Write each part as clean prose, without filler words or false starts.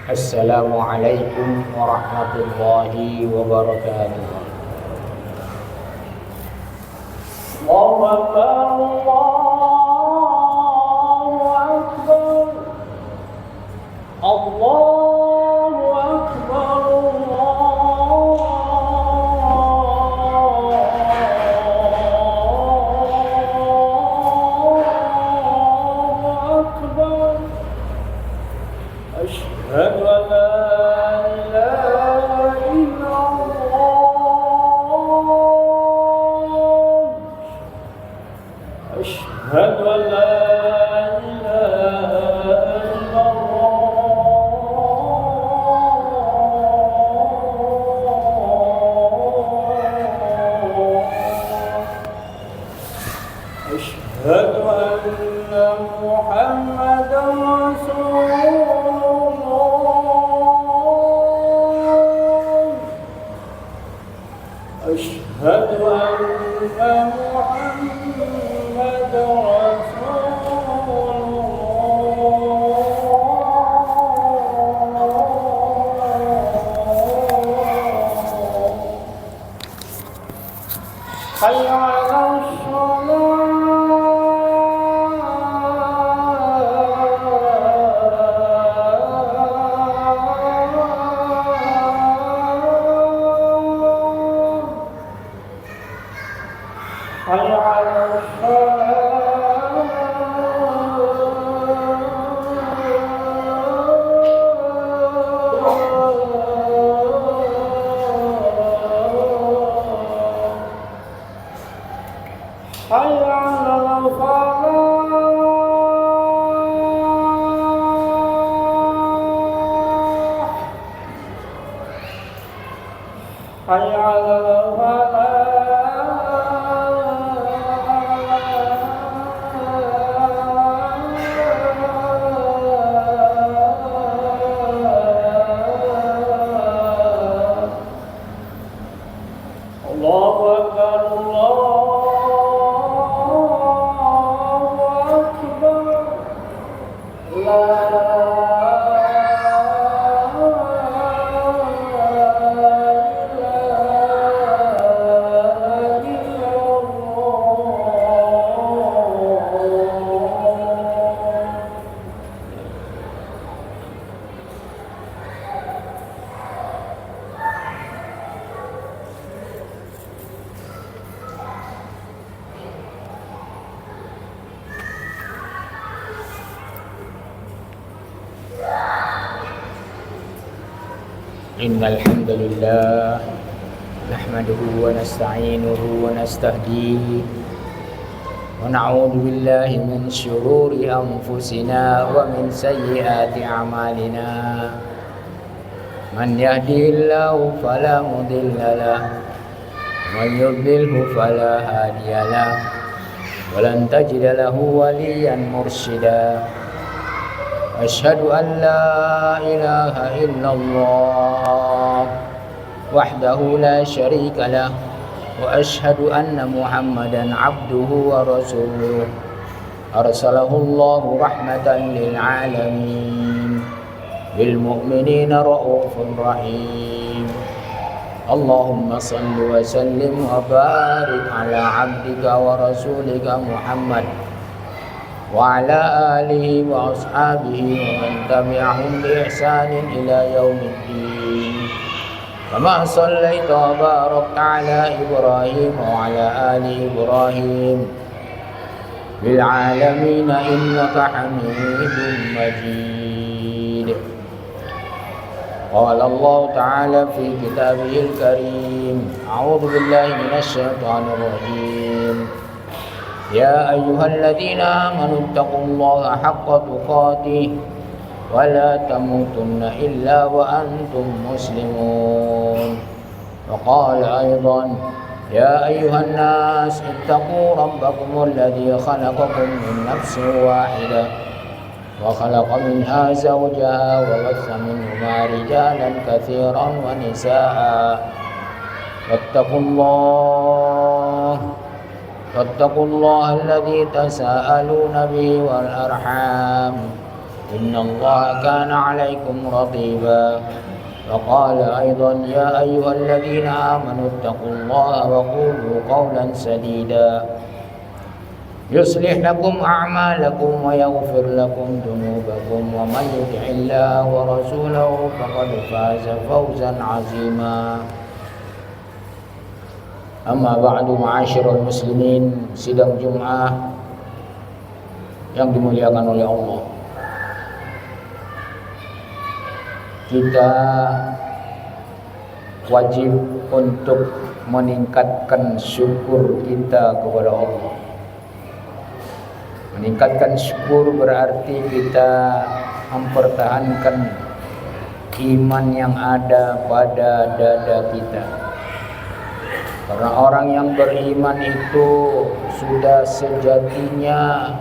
Assalamualaikum warahmatullahi wabarakatuh. Allahu Akbar, Allahu Akbar, Allahu Akbar, Allahu Akbar. Asyhadu an la ilaha illallah. Asyhadu an la ilaha illallah. Asyhadu anna Muhammadan Rasulullah. Asyhadu anna Muhammadan Rasulullah. Hayya 'alas Allahu Akbar, Allahu Akbar. La Innal hamdalillah nahmaduhu wa nasta'inuhu wa nastahdihi wa na'udzu billahi min shururi anfusina wa min sayyiati a'malina. Man yahdihillahu fala mudilla lahu wa man yudlilhu fala hadiya lahu wa lan tajida lahu waliyyan mursyida. Asyhadu an la ilaha illallah wahdahu la syarika lah wa asyhadu anna Muhammadan abduhu wa rasuluh arsalahu Allahu rahmatan lil alamin bil mu'minina raufur rahim. Allahumma salli wa sallim wa barik ala abdika wa rasulika Muhammad wa ala alihi wa ashabihi wa man tabi'ahum bi ihsanin ila yaumiddin. Kama shallaita wa barakta ala Ibrahim wa ala ali Ibrahim bil alamin innaka Hamidum Majid. Qala Allah Ta'ala fi kitabihil karim. A'udzu billahi minasy syaithanir rajim. يا أيها الذين آمنوا اتقوا الله حق تقاته ولا تموتن إلا وأنتم مسلمون. وقال أيضا يا أيها الناس اتقوا ربكم الذي خلقكم من نفس واحدة وخلق منها زوجها وبث منهما رجالا كثيرا ونساء واتقوا الله الذي تساءلون به والأرحام إن الله كان عليكم رقيبا وقال أيضا يا أيها الذين آمنوا اتقوا الله وقولوا قولا سديدا يصلح لكم أعمالكم ويغفر لكم ذنوبكم ومن يطع الله ورسوله فقد فاز فوزا عظيما أما بعد معاشر muslimin, sidang Jum'ah yang dimuliakan oleh Allah, kita wajib untuk meningkatkan syukur kita kepada Allah. Meningkatkan syukur berarti kita mempertahankan iman yang ada pada dada kita. Karena orang yang beriman itu sudah sejatinya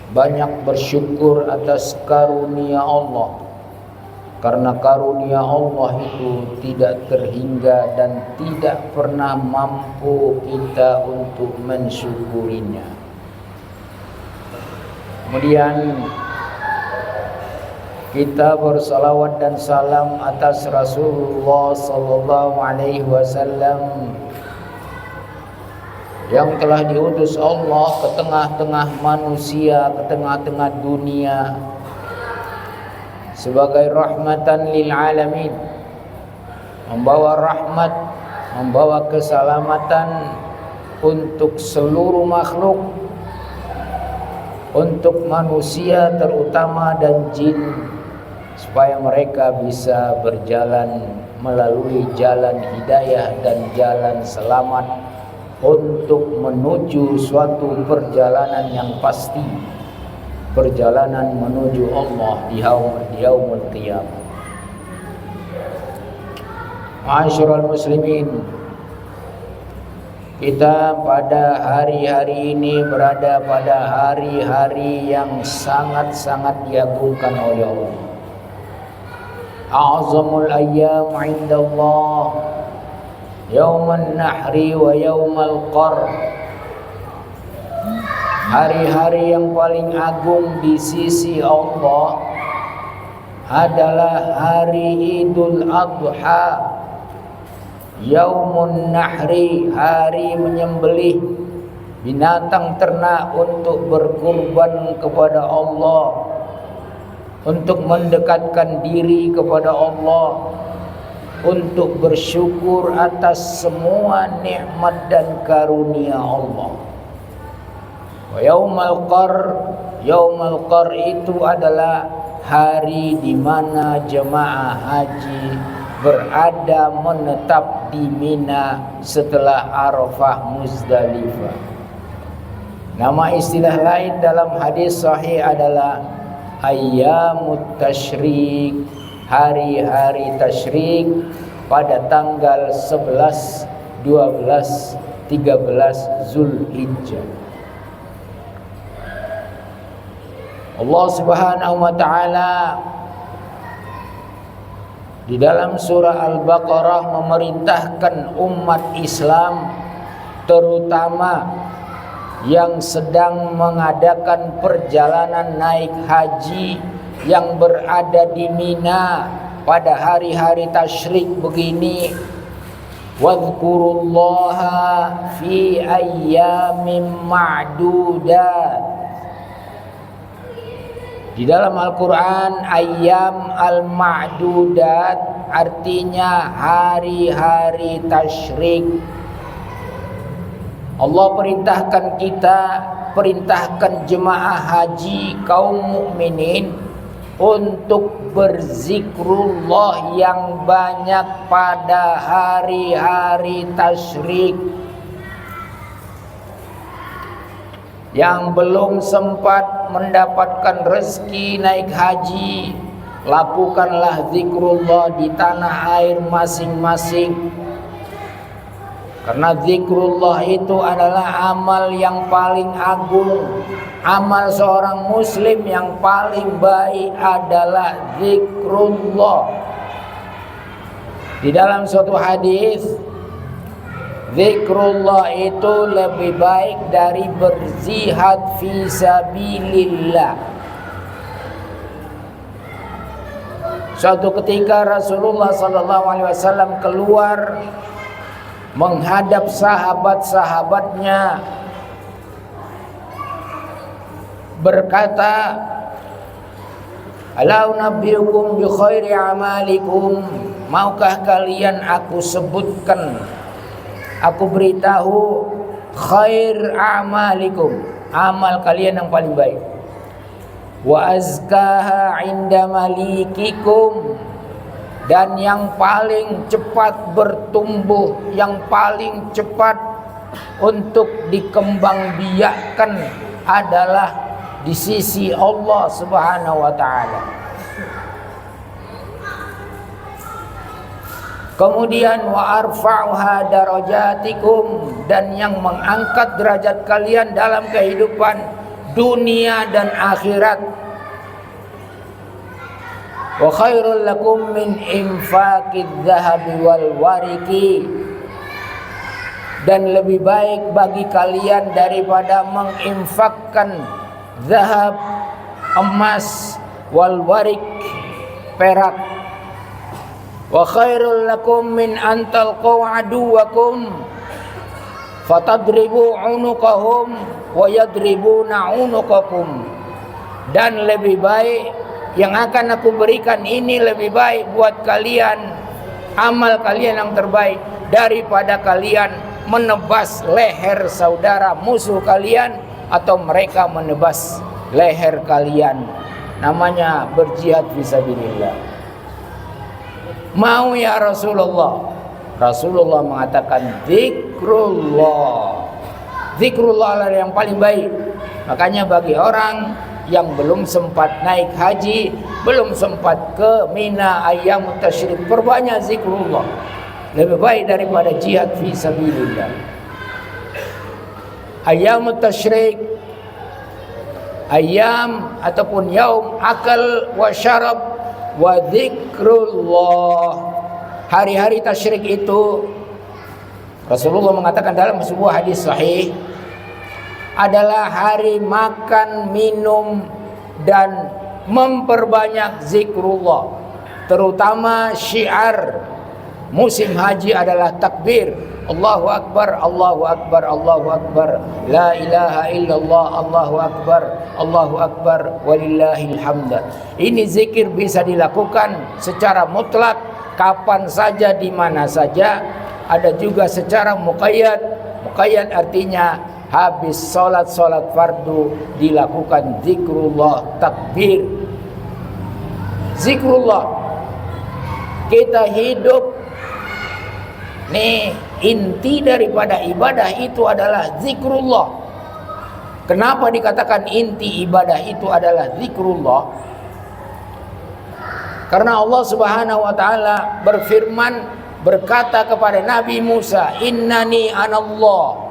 banyak bersyukur atas karunia Allah. Karena karunia Allah itu tidak terhingga dan tidak pernah mampu kita untuk mensyukurinya. Kemudian kita bersalawat dan salam atas Rasulullah sallallahu alaihi wasallam yang telah diutus Allah ke tengah-tengah manusia, ke tengah-tengah dunia sebagai rahmatan lil alamin, membawa rahmat, membawa keselamatan untuk seluruh makhluk, untuk manusia terutama dan jin, supaya mereka bisa berjalan melalui jalan hidayah dan jalan selamat untuk menuju suatu perjalanan yang pasti, perjalanan menuju Allah di yaumul qiyamah. Ma'asyiral muslimin, kita pada hari-hari ini berada pada hari-hari yang sangat-sangat diagungkan oleh Allah. A'zamul ayyam 'indallah Yauman nahri wa yaumal qar. Hari-hari yang paling agung di sisi Allah adalah hari Idul Adha, Yaumun nahri, hari menyembelih binatang ternak untuk berkurban kepada Allah, untuk mendekatkan diri kepada Allah, untuk bersyukur atas semua nikmat dan karunia Allah. Wa yaumal qar itu adalah hari di mana jemaah haji berada menetap di Mina setelah Arafah Muzdalifah. Nama istilah lain dalam hadis sahih adalah ayyamut tasyrik, hari-hari tasyrik pada tanggal 11, 12, 13 Zulhijjah. Allah Subhanahu wa taala di dalam surah Al-Baqarah memerintahkan umat Islam, terutama yang sedang mengadakan perjalanan naik haji, yang berada di Mina pada hari-hari tasyrik begini, wadhkurullaha fi ayyamin ma'dudat. Di dalam Al-Quran, ayyam al-ma'dudat artinya hari-hari tasyrik. Allah perintahkan kita, perintahkan jemaah haji kaum mukminin untuk berzikrullah yang banyak pada hari-hari tasyrik. Yang belum sempat mendapatkan rezeki naik haji, lakukanlah zikrullah di tanah air masing-masing. Karena zikrullah itu adalah amal yang paling agung. Amal seorang muslim yang paling baik adalah zikrullah. Di dalam suatu hadis, zikrullah itu lebih baik dari berzihad fi sabilillah. Suatu ketika Rasulullah SAW keluar menghadap sahabat-sahabatnya, berkata, "Ala unabbiukum bi khairi amalikum?" Maukah kalian aku sebutkan, aku beritahu khair amalikum, amal kalian yang paling baik. Wa azkaha inda malikikum, dan yang paling cepat bertumbuh, yang paling cepat untuk dikembangbiakkan adalah di sisi Allah Subhanahu wa taala. Kemudian wa arfa'uha darajatikum, dan yang mengangkat derajat kalian dalam kehidupan dunia dan akhirat. Wa khairul lakum min infaqid dhahabi wal wariki, dan lebih baik bagi kalian daripada menginfakkan zahab, emas, wal warik, perak. Wa khairul lakum min antalqaw aduwakum fatadribu unuqahum wa yadribuna unuqakum, dan lebih baik yang akan aku berikan ini lebih baik buat kalian, amal kalian yang terbaik, daripada kalian menebas leher saudara musuh kalian atau mereka menebas leher kalian. Namanya berjihad fisabilillah. Mau ya Rasulullah? Rasulullah mengatakan zikrullah. Zikrullah adalah yang paling baik. Makanya bagi orang yang belum sempat naik haji, belum sempat ke Mina ayyamut tasyrik, perbanyak zikrullah. Lebih baik daripada jihad fisabilillah. Ayyamut tasyrik, ayyam ataupun yaum akal wa syarab wa zikrullah. Hari-hari tasyrik itu Rasulullah mengatakan dalam sebuah hadis sahih adalah hari makan, minum, dan memperbanyak zikrullah. Terutama syiar musim haji adalah takbir, Allahu Akbar, Allahu Akbar, Allahu Akbar, La ilaha illallah, Allahu Akbar, Allahu Akbar, walillahil hamd. Ini zikir bisa dilakukan secara mutlak kapan saja, di mana saja. Ada juga secara muqayyad. Muqayyad artinya habis solat fardu dilakukan zikrullah, takbir. Zikrullah. Kita hidup nih, inti daripada ibadah itu adalah zikrullah. Kenapa dikatakan inti ibadah itu adalah zikrullah? Karena Allah Subhanahu wa taala berfirman, berkata kepada Nabi Musa, "Innani anallah,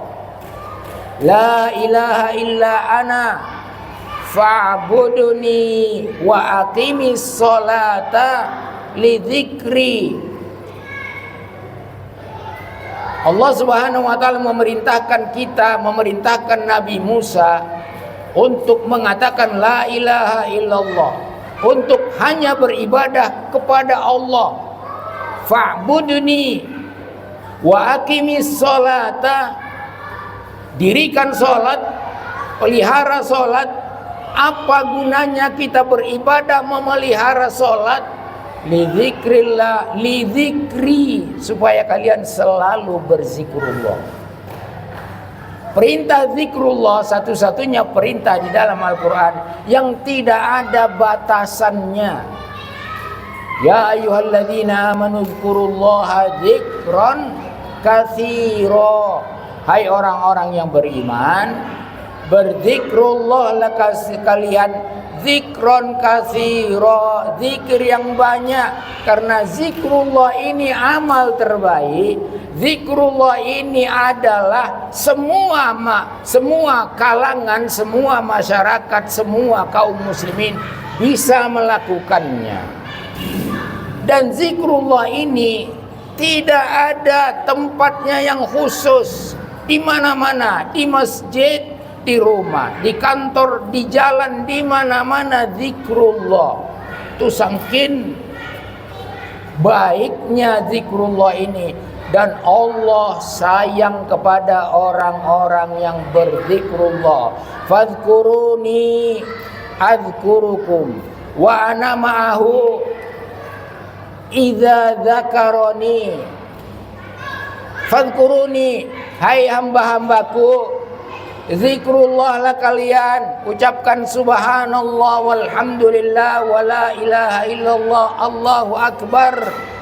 la ilaha illa ana, fa'buduni wa aqimis sholata li dzikri." Allah Subhanahu wa taala memerintahkan kita, memerintahkan Nabi Musa untuk mengatakan la ilaha illallah, untuk hanya beribadah kepada Allah. Fa'buduni wa aqimis sholata, dirikan sholat, pelihara sholat. Apa gunanya kita beribadah memelihara sholat? Lidzikrillah, lidzikri, supaya kalian selalu berzikrullah. Perintah zikrullah satu-satunya perintah di dalam Al-Quran yang tidak ada batasannya. Ya ayyuhalladzina amanu dzkurullaha dzikran katsira. Hai orang-orang yang beriman, berzikrullah kalian zikron katsira, zikir yang banyak. Karena zikrullah ini amal terbaik. Zikrullah ini adalah semua kalangan, semua masyarakat, semua kaum muslimin bisa melakukannya. Dan zikrullah ini tidak ada tempatnya yang khusus. Di mana-mana, di masjid, di rumah, di kantor, di jalan, di mana-mana zikrullah. Itu sangkin baiknya zikrullah ini, dan Allah sayang kepada orang-orang yang berzikrullah. Fadhkuruni adzkurukum wa ana ma'ahu idza dzakaroni. Fadhkuruni, hai hamba-hambaku, zikrullah lah kalian, ucapkan subhanallah walhamdulillah wala ilaha illallah Allahu akbar.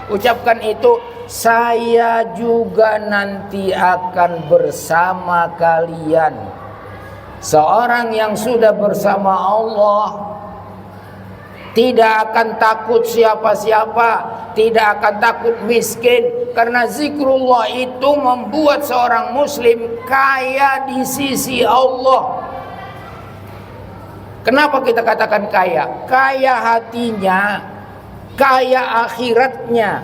Ucapkan itu, saya juga nanti akan bersama kalian. Seorang yang sudah bersama Allah tidak akan takut siapa-siapa, tidak akan takut miskin, karena zikrullah itu membuat seorang muslim kaya di sisi Allah. Kenapa kita katakan kaya? Kaya hatinya, kaya akhiratnya,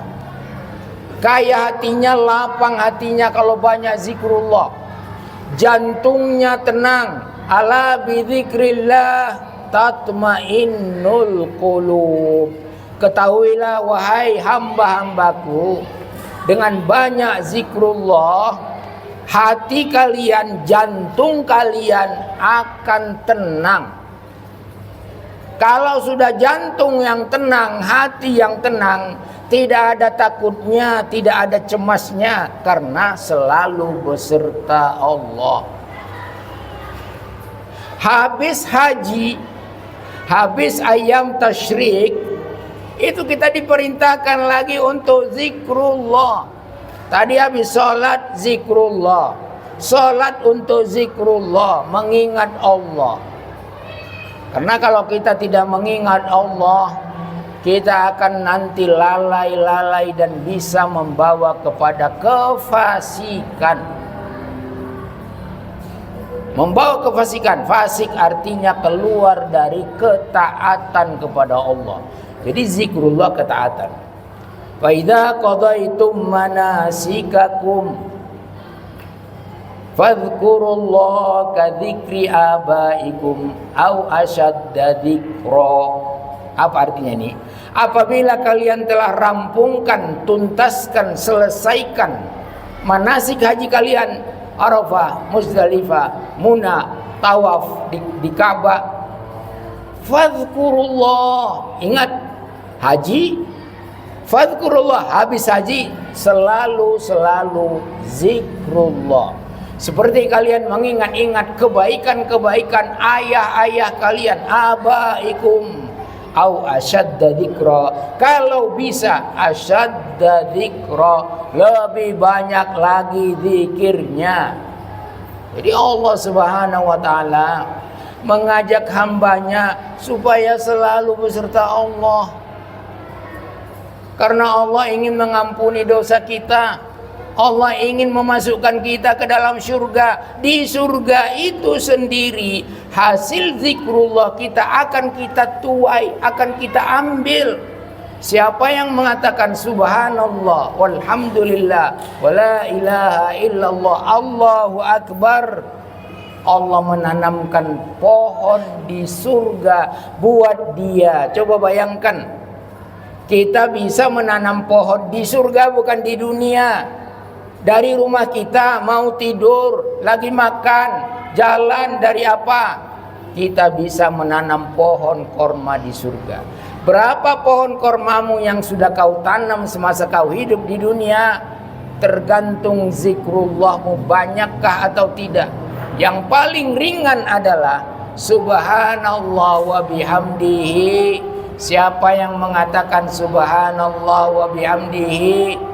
kaya hatinya, lapang hatinya kalau banyak zikrullah. Jantungnya tenang. Ala bidzikrillah tatmainnul qulub. Ketahuilah wahai hamba-hambaku, dengan banyak zikrullah hati kalian, jantung kalian akan tenang. Kalau sudah jantung yang tenang, hati yang tenang, tidak ada takutnya, tidak ada cemasnya, karena selalu beserta Allah. Habis haji, habis ayam tasyrik, itu kita diperintahkan lagi untuk zikrullah. Tadi habis sholat, zikrullah. Sholat untuk zikrullah, mengingat Allah. Karena kalau kita tidak mengingat Allah, kita akan nanti lalai-lalai dan bisa membawa kepada kefasikan. Membawa kefasikan. Fasik artinya keluar dari ketaatan kepada Allah. Jadi zikrullah ketaatan. Fa idza qadaitum manasikakum fadhkurullah ka dzikri abaikum au asyadda dzikra. Apa artinya ini? Apabila kalian telah rampungkan, tuntaskan, selesaikan manasik haji kalian, Arafah, Muzdalifah, Muna, tawaf di Ka'bah, fadhkurullah, ingat haji, fadhkurullah, habis haji selalu zikrullah. Seperti kalian mengingat-ingat kebaikan-kebaikan ayah-ayah kalian, abaikum au asyadda dzikra. Kalau bisa asyadda dzikra, lebih banyak lagi zikirnya. Jadi Allah Subhanahu wa taala mengajak hambanya supaya selalu beserta Allah. Karena Allah ingin mengampuni dosa kita. Allah ingin memasukkan kita ke dalam surga. Di surga itu sendiri hasil zikrullah kita akan kita tuai, akan kita ambil. Siapa yang mengatakan subhanallah walhamdulillah wala ilaha illallah Allahu akbar, Allah menanamkan pohon di surga buat dia. Coba bayangkan, kita bisa menanam pohon di surga, bukan di dunia. Dari rumah kita mau tidur, lagi makan, jalan dari apa? Kita bisa menanam pohon korma di surga. Berapa pohon kormamu yang sudah kau tanam semasa kau hidup di dunia? Tergantung zikrullahmu banyakkah atau tidak. Yang paling ringan adalah subhanallah wa bihamdihi. Siapa yang mengatakan subhanallah wa bihamdihi,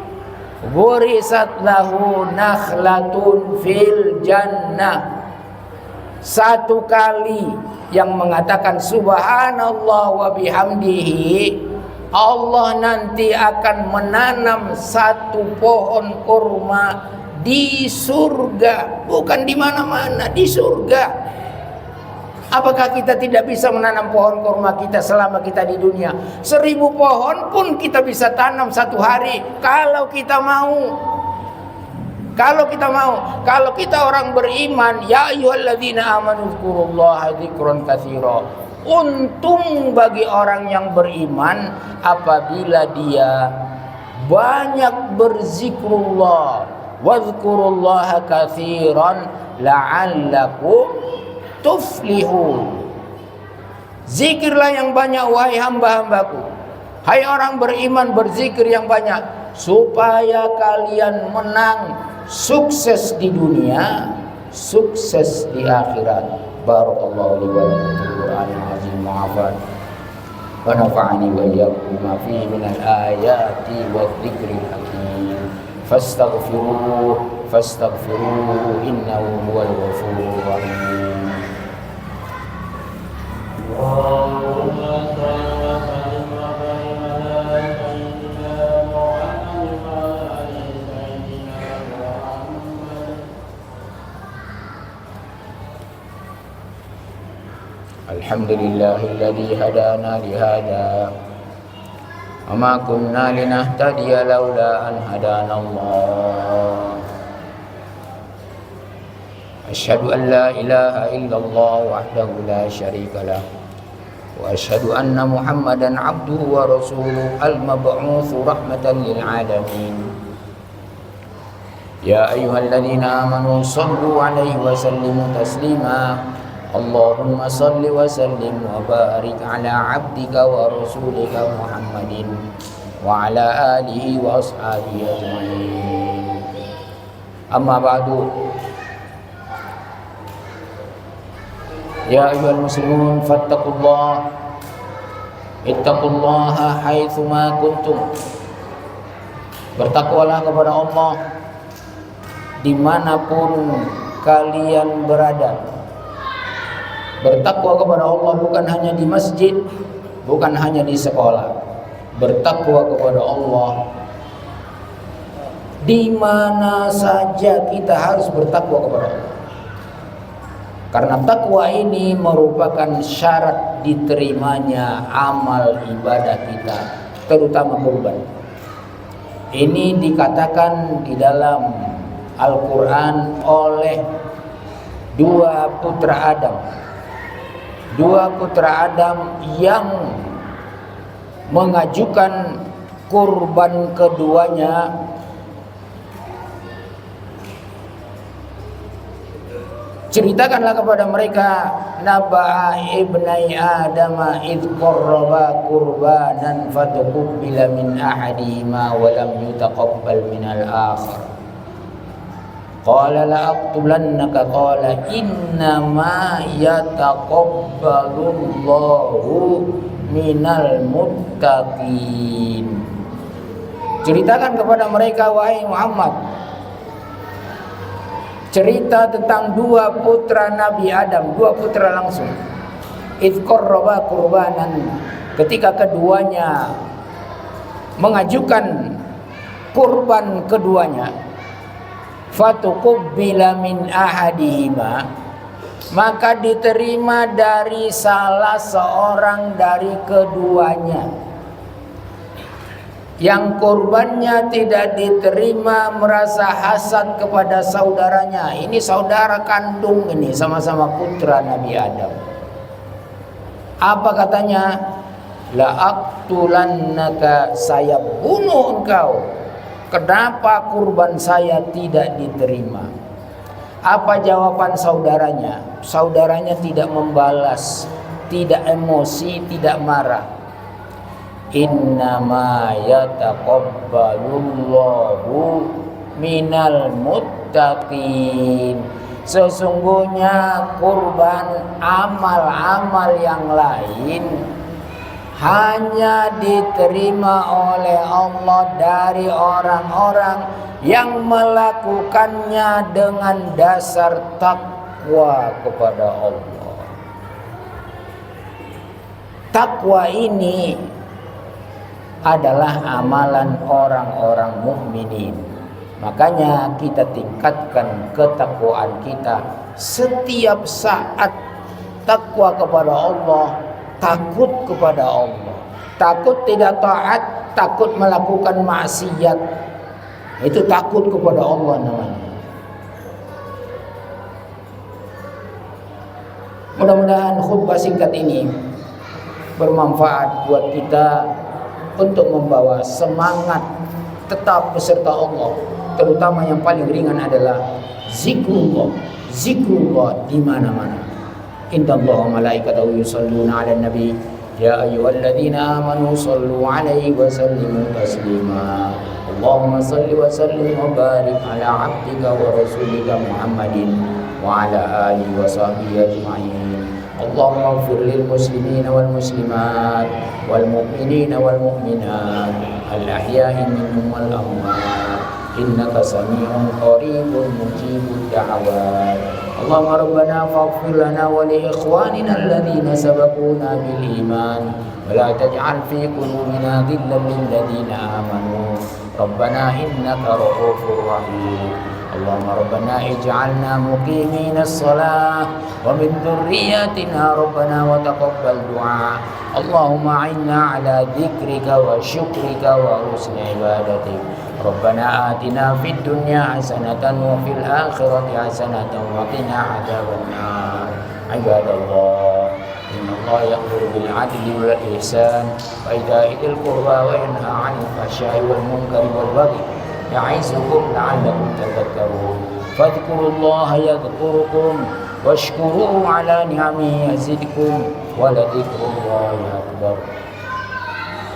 Burisat lahu nakhlatun fil jannah. Satu kali yang mengatakan subhanallah wa bihamdihi, Allah nanti akan menanam satu pohon kurma di surga, bukan di mana-mana, di surga. Apakah kita tidak bisa menanam pohon kurma kita selama kita di dunia? 1000 pohon pun kita bisa tanam satu hari kalau kita mau. Kalau kita mau, kalau kita orang beriman, ya ayyuhalladzina amanu dzkurullaha dzikran katsira. Untung bagi orang yang beriman apabila dia banyak berzikrullah, wadhkurullaha katsiran la'allakum tuflihun. Zikirlah yang banyak wahai hamba-hambaku, hai orang beriman, berzikir yang banyak supaya kalian menang, sukses di dunia, sukses di akhirat. Barakallahu li wa lakum fil Qur'anil azim ma'afan wa nafa'ani wa iyyakum ma fihi minal ayati wadh-dhikril hakim. Fastaghfiruhu innahu huwal ghafurur rahim. Alhamdulillahilladzi hadana li hada wa ma kunna linahtadiya laula an hadana Allah. Asyhadu an la ilaha illallah wahdahu la syarika lah wa asyhadu anna Muhammadan abduhu wa rasuluhu al-mab'utsu rahmatan lil alamin. Ya ayyuhalladzina amanu shallu 'alaihi wa sallimu taslima. Allahumma salli wa sallim wa barik ala abdika wa rasulika Muhammadin wa ala alihi wa ashabihi ajma'in. Amma ba'du. Ya ayyuhal muslimun fattaqullah, ittaqullaha haitsu ma kuntum. Bertakwalah kepada Allah dimanapun kalian berada. Bertakwa kepada Allah bukan hanya di masjid, bukan hanya di sekolah. Bertakwa kepada Allah di mana saja kita harus bertakwa kepada Allah. Karena takwa ini merupakan syarat diterimanya amal ibadah kita, terutama kurban. Ini dikatakan di dalam Al-Quran oleh dua putra Adam yang mengajukan kurban keduanya. Ceritakanlah kepada mereka naba'a ibnai adama id qarraba qurbanan fatuqbila min ahadihima wa lam yutaqabbal min al-akhar. Qala la aqtulannaka qala innama yataqabbalullahu minal muttaqin. Ceritakan kepada mereka wahai Muhammad, cerita tentang dua putra Nabi Adam, dua putra langsung. Idh qarraba qurbanan, ketika keduanya mengajukan kurban keduanya, fatuqbila min ahadihima, maka diterima dari salah seorang dari keduanya. Yang kurbannya tidak diterima merasa hasad kepada saudaranya. Ini saudara kandung ini, sama-sama putra Nabi Adam. Apa katanya? La aqtulannaka, saya bunuh engkau. Kenapa kurban saya tidak diterima? Apa jawaban saudaranya? Saudaranya tidak membalas, tidak emosi, tidak marah. Innama yataqabbalullahu minal muttaqin. Sesungguhnya kurban, amal-amal yang lain hanya diterima oleh Allah dari orang-orang yang melakukannya dengan dasar takwa kepada Allah. Takwa ini adalah amalan orang-orang mukminin. Makanya kita tingkatkan ketakwaan kita setiap saat. Takwa kepada Allah, takut kepada Allah, takut tidak taat, takut melakukan maksiat. Itu takut kepada Allah namanya. Mudah-mudahan khutbah singkat ini bermanfaat buat kita untuk membawa semangat tetap beserta Allah. Terutama yang paling ringan adalah zikrullah. Zikrullah di mana-mana. Innallaha wa malaikatahu yusholluna 'alan nabi. Ya ayyuhalladzina amanu shallu 'alaihi wa sallimu taslima. Allahumma shalli wa sallim wa barik ala 'abdika wa rasulika Muhammadin wa ala alihi wa sahbihi ajma'in. Allahumma ighfir lil muslimina wal muslimat wal mu'minina wal mu'minat al ahya'i minhum wal amwat innaka sami'un qaribun mujibud da'awat. Allahumma rabbana faghfir lana wa li ikhwanina alladhina sabaquna bil iman wa la taj'al fi qulubina ghillan lil ladzina amanu rabbana innaka ra'ufur rahim. Allahumma rabbana ij'alna muqimina as-salah wa min dhurriyyatina rabbana wa taqabbal du'a. Allahumma a'inna ala dzikrika wa syukrika wa husni ibadatik. Rabbana atina fid dunya hasanatan wa fil akhirati hasanatan wa qina adzabannar. Ibadallah, innallaha ya'muru bil 'adli wal ihsan wa ita'i dzil qurba wa yanha 'anil fahsya'i wal munkari wal baghi ya'izukum la'allakum tadhakkarun. Fadhkurullaha yadhkurukum washkuruhu 'ala ni'amihi yazidkum wa la dzikrullahi akbar.